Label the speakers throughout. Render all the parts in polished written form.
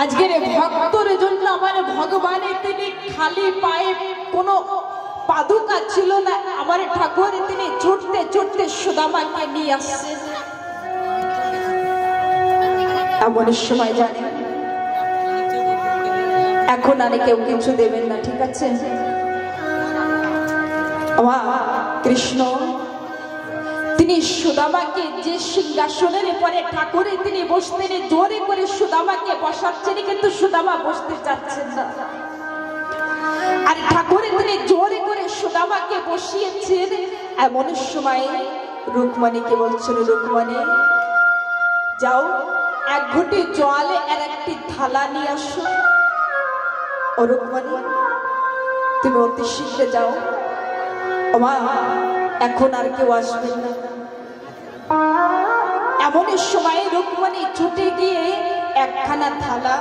Speaker 1: আজকের ভক্তর জন্য আমার ভগবানের তিনি খালি পায়ে কোনো পাদুকা ছিল না, আমার ঠাকুর তিনি ছুটতে ছুটতে সুদামাকে নিয়ে আসছেন। এমন সময় জানেন এখন আর কেউ কিছু দেবেন না, ঠিক আছে? কৃষ্ণ তিনি সুদামাকে যে সিংহাসনের পরে ঠাকুরে তিনি বসতেন, জোরে করে সুদামাকে বসাচ্ছেন, কিন্তু সুদামা বসতে চাচ্ছেন না। আর ঠাকুরে তিনি জোরে করে সুদামাকে বসিয়েছেন। এমন সময় রুকমণিকে বলছেন, রুকমণি যাও এক ঘটি জলে আর একটি থালা নিয়ে আসো। ও রুকমণি তুমি অতি শীঘ্র যাও, এখন আর কেউ আসবে না। এমন সময় রুকমণি ছুটে গিয়ে একখানা থালা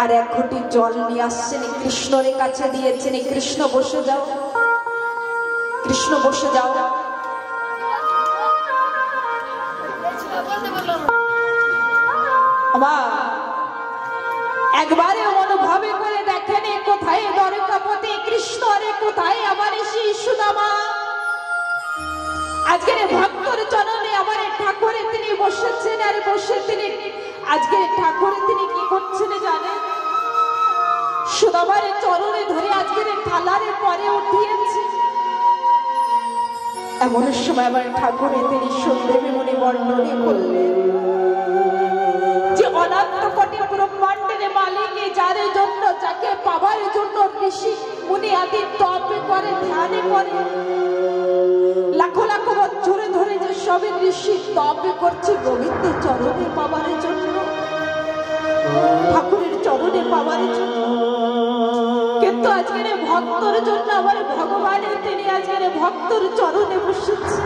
Speaker 1: আর এক ঘটি জল নিয়ে আসছেন, কৃষ্ণের কাছে দিয়েছেন। কৃষ্ণ বসে যাও, কৃষ্ণ বসে যাও। একবারে অনুভবে করে দেখেন কোথায় দ্বারকাপতি কৃষ্ণ, রে কোথায় আমার সেই সুদামা। আজকের ভক্তর চরণে আমার ঠাকুরে তিনি বসেছেন, আর বসে তিনি আজকের ঠাকুরে তিনি কি করছেন জানেন? সুদামার চরণে ধরে আজকের থালারে পরে উঠিয়েছে। এমন সময় আমার ঠাকুরে তিনি সুন্দরী মনে বর্ণনে করলেন যে অনন্ত কোটি ব্রহ্মাণ্ডের মালিক, যার জন্য যাকে পাবার জন্য ঋষি মুনি আদি তপে করে, ধ্যানে করে, লাখো লাখো বছর ধরে যে সবে ঋষি তপে করছে গোবিন্দের চরণে পাবার জন্য, ঠাকুরের চরণে পাবার জন্য। কিন্তু আজকের ভক্তর জন্য আমার ভগবানের তিনি আজকের ভক্তর চরণে বসেছে।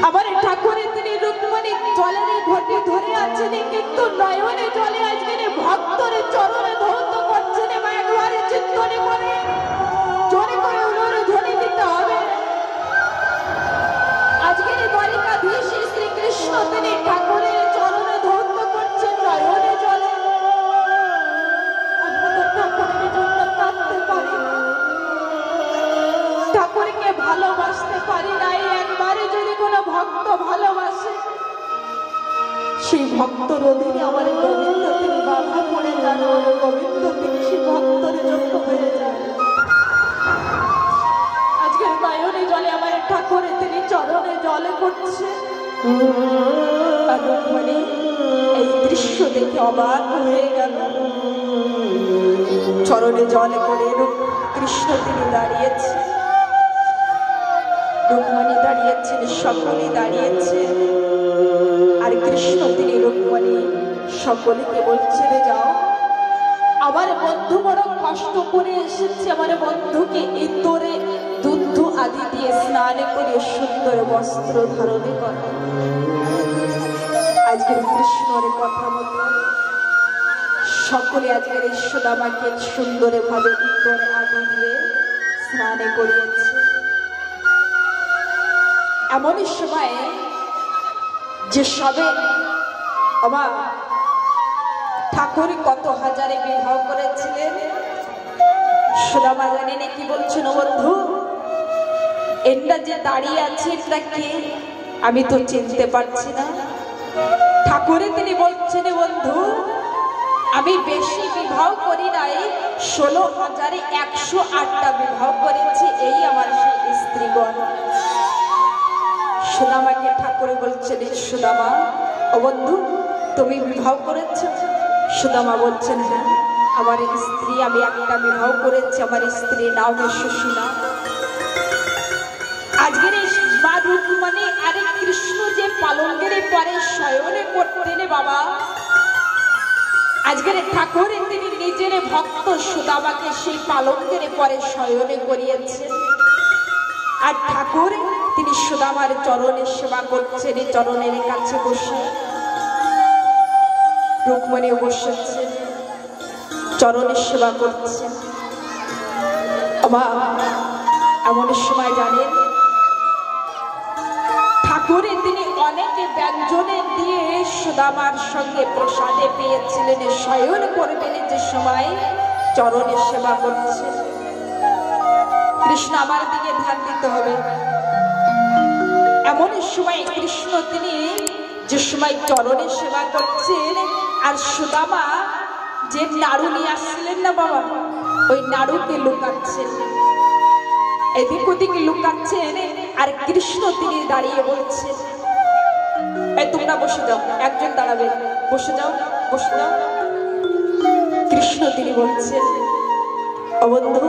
Speaker 1: আমার ঠাকুরে তিনি রুকমণি জলের ঘটি ধরে আছেন, কিন্তু নয়নে জলে আজকের ভক্তর চরণে ধৌত করছেন। একবারে চিন্তনে করে জোরে করে উলুর ধ্বনি দিতে হবে। আজকের দ্বারিকাধীশ শ্রীকৃষ্ণ তিনি ঠাকুরের চরণে ধৌত করছেন নয়নে জলে। ঠাকুরের জন্য কাঁদতে পারি, ঠাকুরকে ভালোবাসতে পারি নাই। একবারে যদি কোনো ভক্ত ভালোবাসে, সেই ভক্তর অধীনে আমার গোবিন্দ তিনি বাধা পড়ে যান, গোবিন্দ তিনি সেই ভক্তের জন্য হয়ে যান। আজকের নয়নে জলে আমার ঠাকুরে তিনি চরণে জলে করছে। মানে এই দৃশ্য দেখে অবাক হয়ে গেল। চরণে জলে করে কৃষ্ণ তিনি দাঁড়িয়েছে, রুকমণি দাঁড়িয়েছেন, সকলে দাঁড়িয়েছে। আর কৃষ্ণ তিনি রুকমণি সকলকে বলছেন, যাও আমার বন্ধু বড় কষ্ট করে এসেছে, আমার বন্ধুকে ইতরে দুধ আদি দিয়ে স্নান করে সুন্দর বস্ত্র ধারণ করে। আজকের কৃষ্ণের কথা মতো সকলে আজকের এই সুদামাকে সুন্দর ভাবে ইতর আদি দিয়ে স্নান করিয়েছে। এমন সময় যে সবে আমার ঠাকুর কত হাজারে বিবাহ করেছিলেন, সুদামা জানেন কি বলছেন? বন্ধু এটা যে দাঁড়িয়ে আছে এটা কে? আমি তো চিনতে পারছি না। ঠাকুরে তিনি বলছেন, বন্ধু আমি বেশি বিবাহ করি নাই, 16,108টা বিবাহ করেছি, এই আমার সেই স্ত্রীগণ। সুদামাকে ঠাকুরে বলছেন, সুদামা ও বন্ধু তুমি বিবাহ করেছ? সুদামা বলছেন, হ্যাঁ আমার স্ত্রী, আমি একটা বিবাহ করেছি, আমার স্ত্রী নাম সুশীলা। আজকের মা রুকমণি আরে কৃষ্ণ যে পালঙ্কের পরে শয়নে করতেন বাবা, আজকের ঠাকুরে তিনি নিজের ভক্ত সুদামাকে সেই পালঙ্কের পরে শয়নে করিয়েছেন। আর ঠাকুর তিনি সুদামার চরণের সেবা করছেন, চরণের কাছে বসে। রুকমণি বসেছে, চরণের সেবা করছেন। এমন সময় জানেন ঠাকুরে তিনি অনেকে ব্যঞ্জনে দিয়ে সুদামার সঙ্গে প্রসাদে পেয়েছিলেন শয়ন করবেন যে সময় চরণে সেবা করছে। কৃষ্ণ আমার দিকে ধ্যান দিতে হবে। এমন সময় কৃষ্ণ তিনি যে সময় চরণে সেবা করছেন আর সুদামা যে নাড়ু নিয়ে আসছিলেন না বাবা, ওই নাড়ুকে লুকাচ্ছেন, এদিক ওদিকে লুকাচ্ছেন। আর কৃষ্ণ তিনি দাঁড়িয়ে বলছেন, এই তোমরা বসে যাও, একজন দাঁড়াবে, বসে যাও বসে যাও। কৃষ্ণ তিনি বলছেন, ও বন্ধু,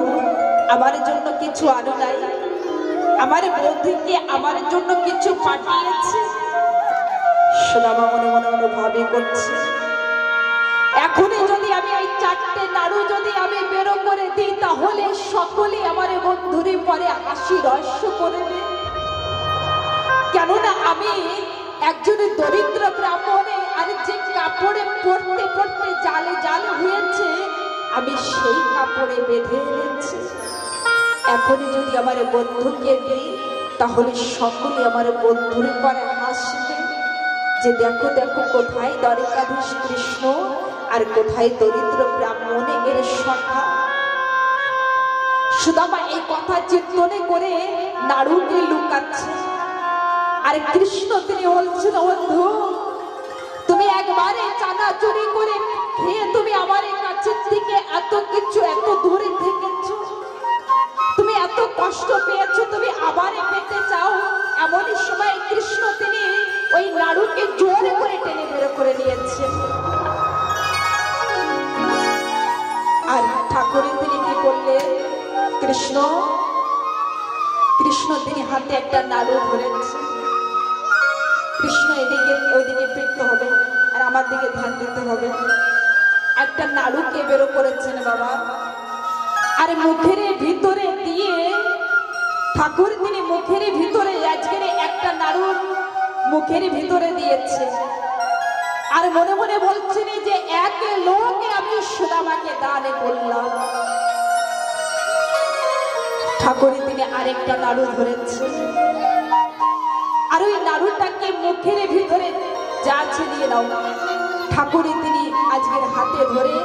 Speaker 1: আমার জন্য কিছু আনো নাই? আমার বন্ধুকে আমার জন্য কিছু পাঠিয়েছে? সুদামা মনে মনে অনুভবই করছে, এখনই যদি আমি এই চারটে নাড়ু যদি আমি বেরো করে দিই তাহলে সকলে আমার বন্ধুরে পরে হাসি রহস্য করবে। কেননা আমি একজনের দরিদ্র ব্রাহ্মণে আর যে কাপড়ে পড়তে পড়তে জালে জালে হয়েছে আমি সেই কাপড়ে বেঁধে এনেছি। এখনই যদি আমার বন্ধুকে দিই তাহলে সকলে আমার বন্ধুরে পরে হাসবে যে দেখো দেখো কোথায় দ্বারকাধীশ কৃষ্ণ আর কোথায় দরিদ্র ব্রাহ্মণের সখা। সুদামা এই কথা চিন্তনে করে নাড়ুকে লুকাচ্ছে। আর কৃষ্ণ তিনি বলছেন, বন্ধু তুমি একবারে চানা চুরি করে খেয়ে তুমি আমার কাছের থেকে এত কিছু এত দূরে থেকেছ, তুমি এত কষ্ট পেয়েছো, তুমি আবারে পেতে চাও। এমনই সময় কৃষ্ণ তিনি ওই নাড়ুকে জোরে করে টেনে বের করে নিয়েছেন। আর ঠাকুরে তিনি কি করলেন, কৃষ্ণ কৃষ্ণ তিনি হাতে একটা নাড়ু ধরেছে। কৃষ্ণ এদিকে ওইদিকে ফিরতে হবে আর আমার দিকে ধ্যান দিতে হবে। একটা নাড়ুকে বেরো করেছেন বাবা, আর মুখের ভিতরে দিয়ে ঠাকুর তিনি মুখের ভিতরে আজকের একটা নাড়ু মুখের ভিতরে দিয়েছে। আর মনে মনে বলছেন যে এক লোকে আমি সুদামাকে দানে করলাম। ঠাকুরে তিনি আরেকটা নাড়ু ধরেছে আর ওই নাড়ুটাকে মুখের ভিতরে যা ছিনিয়ে নাও। ঠাকুরে তিনি আজকের হাতে ধরে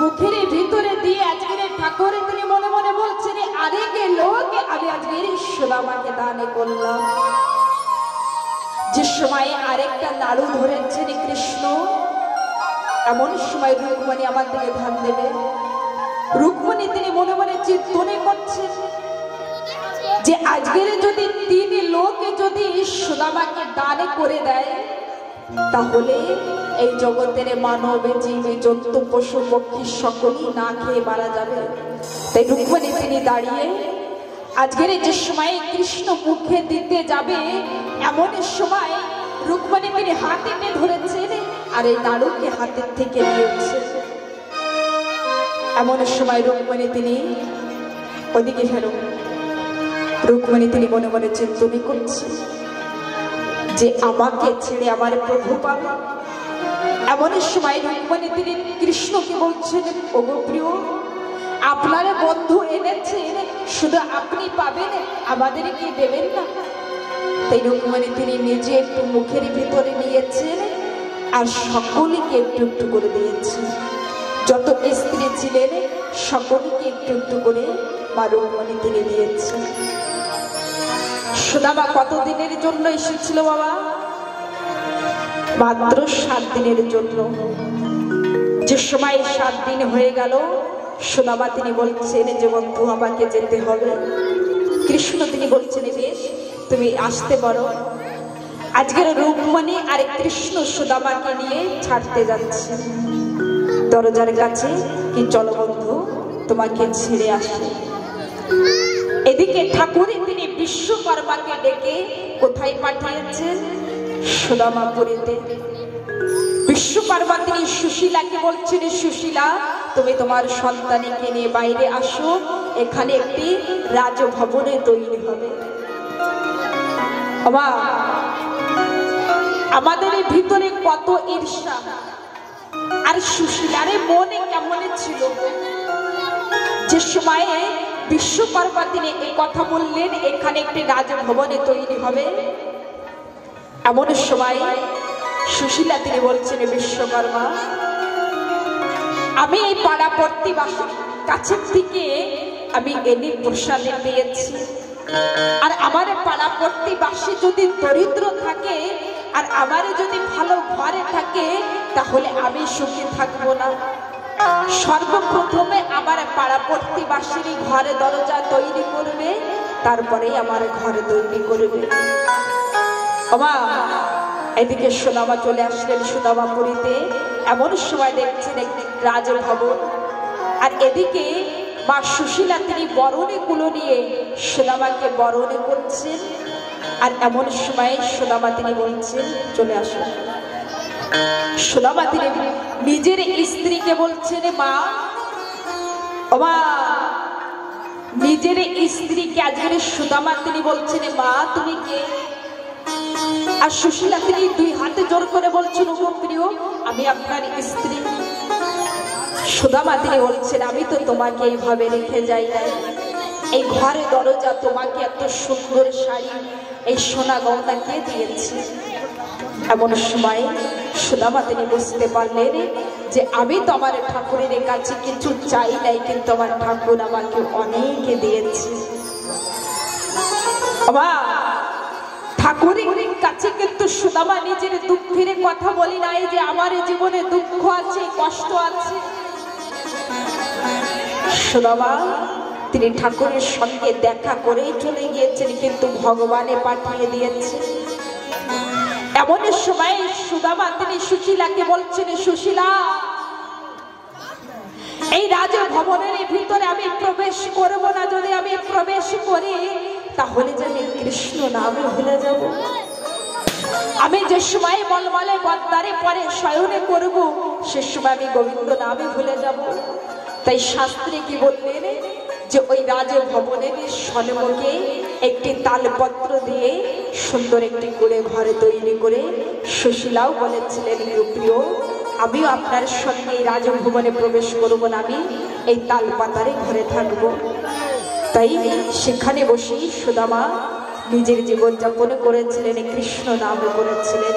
Speaker 1: মুখের ভিতরে দিয়ে আজকের ঠাকুরে তিনি মনে মনে বলছেন আরেক লোকে আমি আজকের সুদামাকে দানে করলাম। যে সময় আরেকটা নাড়ু ধরেছেন কৃষ্ণ, এমন সময় রুক্মিণী আমার দিকে ধ্যান দেবে। রুক্মিণী তিনি মনে মনে চিন্তনে করছেন যে আজকের যদি তিনি লোকে যদি সুদামাকে দানে করে দেয় তাহলে এই জগতের মানব জীব জন্তু পশু পক্ষী সকলেই না খেয়ে মারা যাবে। তাই রুক্মিণী তিনি দাঁড়িয়ে আজকের যে সময় কৃষ্ণ মুখে দিতে যাবে এমন সময় রুক্মিণী তিনি হাতে ধরেছেন আর এই নাড়ুকে হাতের থেকে নিয়েছে। এমন সময় রুক্মিণী তিনি ওদিকে ফেরো। রুক্মিণী তিনি মনে মনে চিন্তনে করছে যে আমাকে ছেড়ে আমার প্রভু পাবে। এমন সময় রুক্মিণী তিনি কৃষ্ণকে বলছেন, ওগো প্রিয়, আপনার বন্ধু এনেছেন, শুধু আপনি পাবেন, আমাদের কি দেবেন না? তাই রুক্মিণী তিনি নিজে একটু মুখের ভিতরে নিয়েছেন আর সকলকে একটু একটু করে দিয়েছেন। যত স্ত্রী ছিলেন সকলকে একটু একটু করে মা রুক্মিণী তিনি দিয়েছেন। সুদামা কতদিনের জন্য এসেছিল বাবা? মাত্র 7 দিনের জন্য। যে সময় 7 দিন হয়ে গেল সুদামা তিনি বলছেন যে বন্ধু আমাকে যেতে হবে। কৃষ্ণ তিনি বলছেন বেশ তুমি আসতে পারো। আজকের রুক্মিণী আর কৃষ্ণ সুদামাকে নিয়ে ছাড়তে যাচ্ছে দরজার কাছে, কি চলো বন্ধু তোমাকে ছেড়ে আসে। এদিকে ঠাকুরে তিনি বিশ্বকর্মাকে ডেকে কোথায় পাঠিয়েছেন? সুদামাপুরীতে। বিশ্বকর্মা তিনি সুশীলাকে বলছেন, সুশীলা তুমি তোমার সন্তানকে নিয়ে বাইরে আসো, এখানে একটি রাজভবনে তৈরি হবে। আমাদের ভিতরে কত ঈর্ষা আর সুশীলার মনে কেমন ছিল। যে সময়ে বিশ্বকর্মা তিনি এই কথা বললেন এখানে একটি রাজভবনে তৈরি হবে, এমন সময় সুশীলা তিনি বলছেন, বিশ্বকর্মা, আমি এই পাড়া প্রতিবাসী কাছের থেকে আমি এনে প্রসাদে পেয়েছি, আর আমার পাড়া প্রতিবাসী যদি দরিদ্র থাকে আর আমার যদি ভালো ঘরে থাকে তাহলে আমি সুখী থাকবো না। সর্বপ্রথমে আমার পাড়া প্রতিবাসীর ঘরে দরজা তৈরি করবে, তারপরে আমার ঘরে তৈরি করবে। ওমা, এদিকে সুদামা চলে আসলেন সুদামাপুরীতে। এমন সময় দেখছেন একটি রাজভবন, আর এদিকে মা সুশীলা তিনি বরণী কুলো নিয়ে সুদামাকে বরণী করছেন। আর এমন সময় সুদামা তিনি বলছেন, চলে আসুন। সুদামা তিনি নিজের স্ত্রীকে বলছেন, মা, ও মা, নিজের স্ত্রীকে আজকে সুদামা তিনি বলছেন, মা তুমি কে? আর সুশীলা তিনি দুই হাতে জোর করে বলছেন, ও প্রিয়, আমি আপনার স্ত্রী। সুদামা তিনি বলছেন, আমি তো তোমাকে এইভাবে রেখে যাই নাই, এই ঘরে দরজা তোমাকে এত সুন্দর শাড়ি এই সোনা গহনা কে দিয়েছে? এমন সময় সুদামা তিনি বুঝতে পারলেন যে আমি তো আমার ঠাকুরের কাছে কিছু চাই নাই, কিন্তু আমার ঠাকুর আমাকে অনেক দিয়েছে। ঠাকুরের কাছে কিন্তু সুদামা নিজের দুঃখের কথা বলি নাই যে আমার জীবনে দুঃখ আছে, কষ্ট আছে। সুদামা তিনি ঠাকুরের সঙ্গে দেখা করেই চলে গিয়েছেন, কিন্তু ভগবানে পাঠিয়ে দিয়েছে। এমন সময় সুদামা তিনি সুশীলাকে বলছেন, সুশীলা, এই রাজভবনের ভিতরে আমি প্রবেশ করব না। যদি আমি প্রবেশ করি তাহলে যে আমি কৃষ্ণ নামে ভুলে যাব। আমি যে সময় মলমলে গদ্দারে পরে শয়নে করব সে সময় আমি গোবিন্দ নামে ভুলে যাব। তাই শাস্ত্রে কি বললেন যে ওই রাজভবনের সম্মুখে একটি তালপত্র দিয়ে সুন্দর একটি করে ঘরে তৈরি করে সুশীলাও বলেছিলেন, প্রিয়, আমিও আপনার সঙ্গে এই রাজভবনে প্রবেশ করব না, আমি এই তালপাতারে ঘরে থাকবো। তাই সেখানে বসেই সুদামা নিজের জীবনযাপন করেছিলেন, কৃষ্ণ নাম করেছিলেন।